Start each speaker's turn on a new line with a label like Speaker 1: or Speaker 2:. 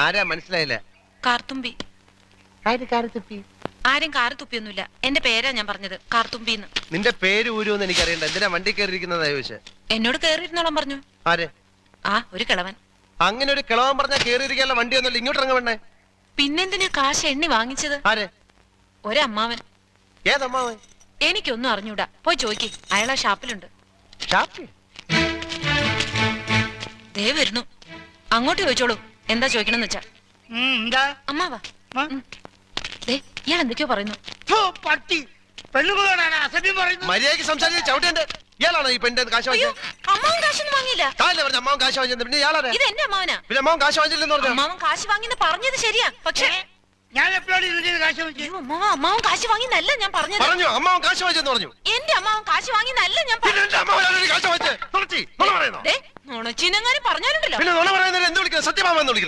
Speaker 1: ആരാ മനസ്സിലായില്ല?
Speaker 2: കാർത്തുമ്പി. ആരും കാറ് തുപ്പിയൊന്നുമില്ല. എന്റെ പേരാ ഞാൻ പറഞ്ഞത്, കാർത്തുമ്പിന്ന്.
Speaker 1: നിന്റെ പേര് ഊരുന്ന് എനിക്കറിയണ്ട. എന്തിനാ വണ്ടി കയറിയിരിക്കുന്നതാ ചോദിച്ചേ?
Speaker 2: എന്നോട് കേറിയിരുന്നോളം പറഞ്ഞു.
Speaker 1: ആര്?
Speaker 2: ആ, ഒരു കിളവൻ.
Speaker 1: അങ്ങനെ ഒരു കിളവൻ പറഞ്ഞാൽ കേറിയിരിക്കാനുള്ള വണ്ടി ഒന്നുമില്ല. ഇങ്ങോട്ട് ഇറങ്ങ വേണ്ടേ?
Speaker 2: പിന്നെന്തിനാ കാശ് എണ്ണി വാങ്ങിച്ചത്?
Speaker 1: ആര്?
Speaker 2: ഒരമ്മാവൻ.
Speaker 1: ഏതമ്മാവൻ?
Speaker 2: എനിക്കൊന്നും അറിഞ്ഞൂടാ. പോയി ചോദിക്ക്, അയാളാ ഷാപ്പിലുണ്ട്.
Speaker 1: ഷാപ്പിൽ?
Speaker 2: ദേ വരുന്നു. അങ്ങോട്ട് ചോദിച്ചോളൂ, എന്താ ചോദിക്കണമെന്ന് വെച്ചാ. അമ്മാവാ. ദേ, ഇയാൾ എന്തൊക്കെയോ പറയുന്നു.
Speaker 1: മര്യാദയ്ക്ക് സംസാരിച്ച് ചവിട്ടേണ്ട. ഇയാളാണോ ഈ പെണ്ണിന്റെ കാശ് വാങ്ങിച്ചത്?
Speaker 2: അമ്മാവൻ കാശൊന്നും വാങ്ങിയില്ല.
Speaker 1: കാലല്ലേ പറഞ്ഞ അമ്മാവൻ കാശ് വാങ്ങിച്ചത്? പിന്നെ ഇയാളാരെ?
Speaker 2: ഇത് എന്റെ അമ്മാവനാ.
Speaker 1: പിന്നെ അമ്മാവൻ കാശ് വാങ്ങിച്ചില്ലെന്ന് പറഞ്ഞു.
Speaker 2: അമ്മാവൻ കാശ് വാങ്ങിന്ന് പറഞ്ഞത് ശരിയാ, പക്ഷേ
Speaker 3: ഞാൻ എപ്പോഴാണ് ഇതിന്റെ കാശ് വാങ്ങിച്ചത്?
Speaker 2: അമ്മാവൻ കാശ് വാങ്ങിന്നല്ല ഞാൻ പറഞ്ഞത്.
Speaker 1: പറഞ്ഞു അമ്മാവൻ കാശ് വാങ്ങിച്ചെന്ന് പറഞ്ഞു.
Speaker 2: എന്റെ അമ്മാവൻ കാശ് വാങ്ങിന്നല്ല ഞാൻ
Speaker 1: കാശ് വാങ്ങിച്ചത്.
Speaker 2: നുണച്ചിനെങ്ങാനും പറഞ്ഞാലുണ്ടല്ലോ.
Speaker 1: പിന്നെ നുണ പറയുന്നവരെ എന്ത് വിളിക്കുന്നത്? സത്യമാമെന്ന് വിളിക്കുന്നത്.